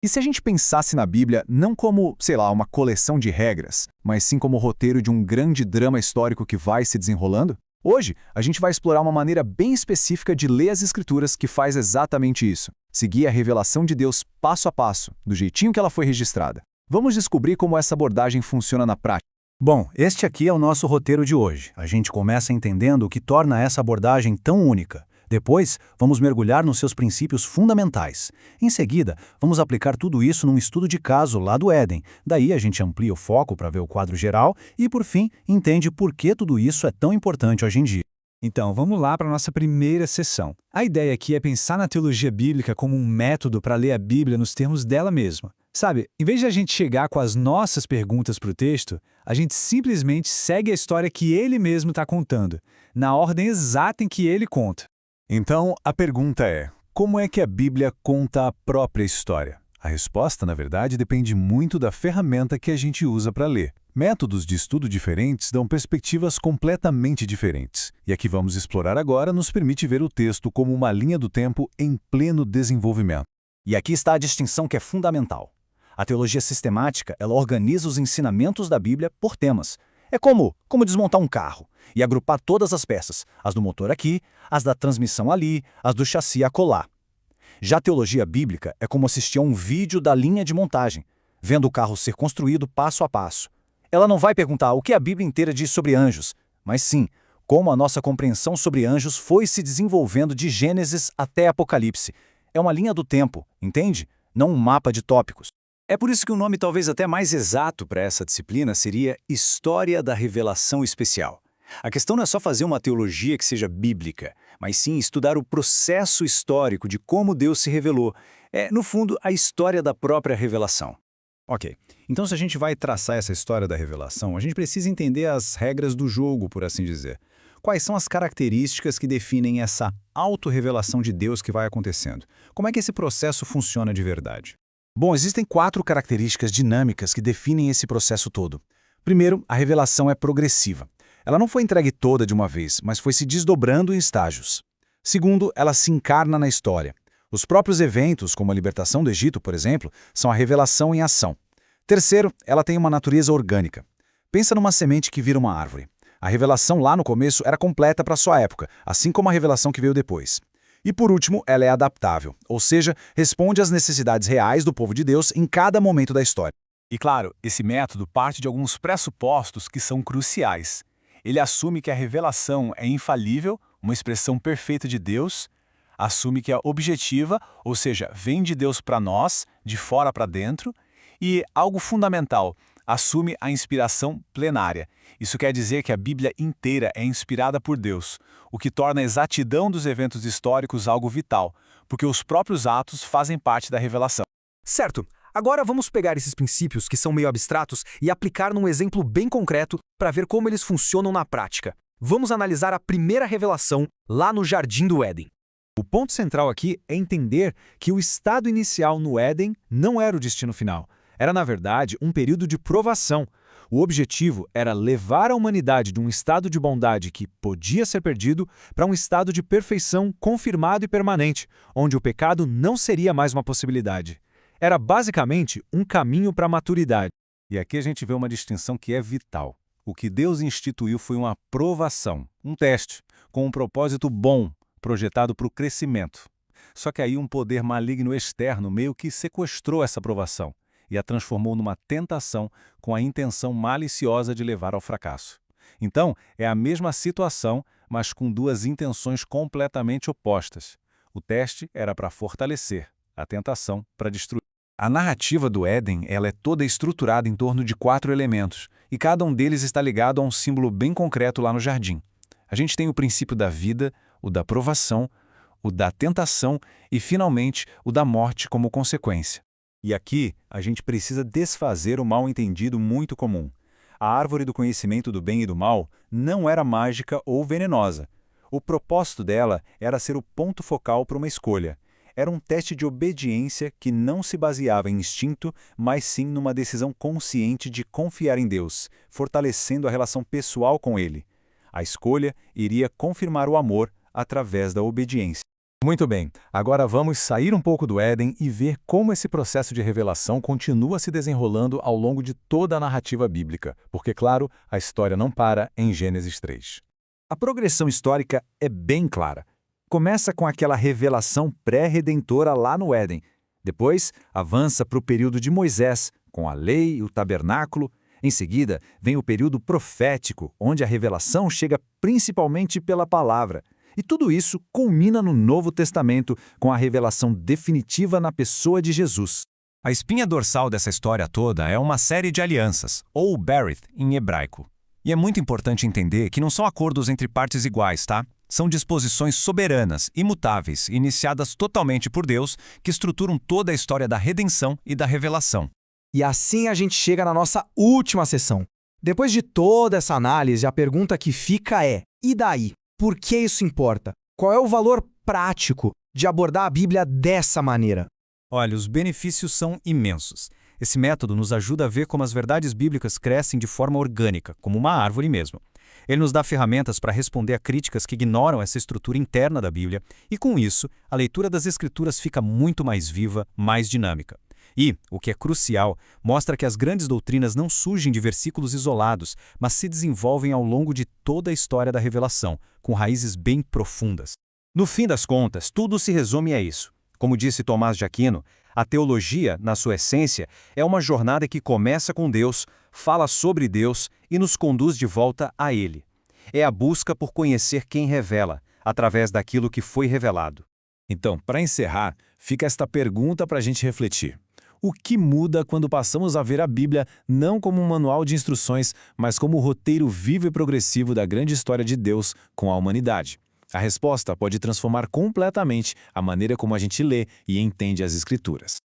E se a gente pensasse na Bíblia não como, sei lá, uma coleção de regras, mas sim como o roteiro de um grande drama histórico que vai se desenrolando? Hoje, a gente vai explorar uma maneira bem específica de ler as Escrituras que faz exatamente isso. Seguir a revelação de Deus passo a passo, do jeitinho que ela foi registrada. Vamos descobrir como essa abordagem funciona na prática. Bom, este aqui é o nosso roteiro de hoje. A gente começa entendendo o que torna essa abordagem tão única. Depois, vamos mergulhar nos seus princípios fundamentais. Em seguida, vamos aplicar tudo isso num estudo de caso lá do Éden. Daí a gente amplia o foco para ver o quadro geral e, por fim, entende por que tudo isso é tão importante hoje em dia. Então, vamos lá para a nossa primeira sessão. A ideia aqui é pensar na teologia bíblica como um método para ler a Bíblia nos termos dela mesma. Sabe, em vez de a gente chegar com as nossas perguntas para o texto, a gente simplesmente segue a história que ele mesmo está contando, na ordem exata em que ele conta. Então, a pergunta é: como é que a Bíblia conta a própria história? A resposta, na verdade, depende muito da ferramenta que a gente usa para ler. Métodos de estudo diferentes dão perspectivas completamente diferentes. E a que vamos explorar agora nos permite ver o texto como uma linha do tempo em pleno desenvolvimento. E aqui está a distinção que é fundamental. A teologia sistemática, ela organiza os ensinamentos da Bíblia por temas. É como desmontar um carro e agrupar todas as peças, as do motor aqui, as da transmissão ali, as do chassi acolá. Já a teologia bíblica é como assistir a um vídeo da linha de montagem, vendo o carro ser construído passo a passo. Ela não vai perguntar o que a Bíblia inteira diz sobre anjos, mas sim como a nossa compreensão sobre anjos foi se desenvolvendo de Gênesis até Apocalipse. É uma linha do tempo, entende? Não um mapa de tópicos. É por isso que o nome talvez até mais exato para essa disciplina seria História da Revelação Especial. A questão não é só fazer uma teologia que seja bíblica, mas sim estudar o processo histórico de como Deus se revelou. É, no fundo, a história da própria revelação. Ok, então se a gente vai traçar essa história da revelação, a gente precisa entender as regras do jogo, por assim dizer. Quais são as características que definem essa autorrevelação de Deus que vai acontecendo? Como é que esse processo funciona de verdade? Bom, existem 4 características dinâmicas que definem esse processo todo. Primeiro, a revelação é progressiva. Ela não foi entregue toda de uma vez, mas foi se desdobrando em estágios. Segundo, ela se encarna na história. Os próprios eventos, como a libertação do Egito, por exemplo, são a revelação em ação. Terceiro, ela tem uma natureza orgânica. Pensa numa semente que vira uma árvore. A revelação lá no começo era completa para sua época, assim como a revelação que veio depois. E por último, ela é adaptável, ou seja, responde às necessidades reais do povo de Deus em cada momento da história. E claro, esse método parte de alguns pressupostos que são cruciais. Ele assume que a revelação é infalível, uma expressão perfeita de Deus, assume que é objetiva, ou seja, vem de Deus para nós, de fora para dentro, e algo fundamental, assume a inspiração plenária. Isso quer dizer que a Bíblia inteira é inspirada por Deus, o que torna a exatidão dos eventos históricos algo vital, porque os próprios atos fazem parte da revelação. Certo. Agora vamos pegar esses princípios que são meio abstratos e aplicar num exemplo bem concreto para ver como eles funcionam na prática. Vamos analisar a primeira revelação lá no Jardim do Éden. O ponto central aqui é entender que o estado inicial no Éden não era o destino final. Era, na verdade, um período de provação. O objetivo era levar a humanidade de um estado de bondade que podia ser perdido para um estado de perfeição confirmado e permanente, onde o pecado não seria mais uma possibilidade. Era basicamente um caminho para a maturidade. E aqui a gente vê uma distinção que é vital. O que Deus instituiu foi uma provação, um teste, com um propósito bom, projetado para o crescimento. Só que aí um poder maligno externo meio que sequestrou essa provação e a transformou numa tentação com a intenção maliciosa de levar ao fracasso. Então, é a mesma situação, mas com duas intenções completamente opostas. O teste era para fortalecer, a tentação para destruir. A narrativa do Éden ela é toda estruturada em torno de 4 elementos, e cada um deles está ligado a um símbolo bem concreto lá no jardim. A gente tem o princípio da vida, o da provação, o da tentação e, finalmente, o da morte como consequência. E aqui, a gente precisa desfazer o mal-entendido muito comum. A árvore do conhecimento do bem e do mal não era mágica ou venenosa. O propósito dela era ser o ponto focal para uma escolha. Era um teste de obediência que não se baseava em instinto, mas sim numa decisão consciente de confiar em Deus, fortalecendo a relação pessoal com Ele. A escolha iria confirmar o amor através da obediência. Muito bem, agora vamos sair um pouco do Éden e ver como esse processo de revelação continua se desenrolando ao longo de toda a narrativa bíblica, porque, claro, a história não para em Gênesis 3. A progressão histórica é bem clara. Começa com aquela revelação pré-redentora lá no Éden. Depois, avança para o período de Moisés, com a lei e o tabernáculo. Em seguida, vem o período profético, onde a revelação chega principalmente pela palavra. E tudo isso culmina no Novo Testamento, com a revelação definitiva na pessoa de Jesus. A espinha dorsal dessa história toda é uma série de alianças, ou Berith em hebraico. E é muito importante entender que não são acordos entre partes iguais, tá? São disposições soberanas, imutáveis, iniciadas totalmente por Deus, que estruturam toda a história da redenção e da revelação. E assim a gente chega na nossa última sessão. Depois de toda essa análise, a pergunta que fica é: e daí? Por que isso importa? Qual é o valor prático de abordar a Bíblia dessa maneira? Olha, os benefícios são imensos. Esse método nos ajuda a ver como as verdades bíblicas crescem de forma orgânica, como uma árvore mesmo. Ele nos dá ferramentas para responder a críticas que ignoram essa estrutura interna da Bíblia, e com isso, a leitura das Escrituras fica muito mais viva, mais dinâmica. E, o que é crucial, mostra que as grandes doutrinas não surgem de versículos isolados, mas se desenvolvem ao longo de toda a história da revelação, com raízes bem profundas. No fim das contas, tudo se resume a isso. Como disse Tomás de Aquino, a teologia, na sua essência, é uma jornada que começa com Deus, fala sobre Deus e nos conduz de volta a Ele. É a busca por conhecer quem revela, através daquilo que foi revelado. Então, para encerrar, fica esta pergunta para a gente refletir. O que muda quando passamos a ver a Bíblia não como um manual de instruções, mas como o roteiro vivo e progressivo da grande história de Deus com a humanidade? A resposta pode transformar completamente a maneira como a gente lê e entende as Escrituras.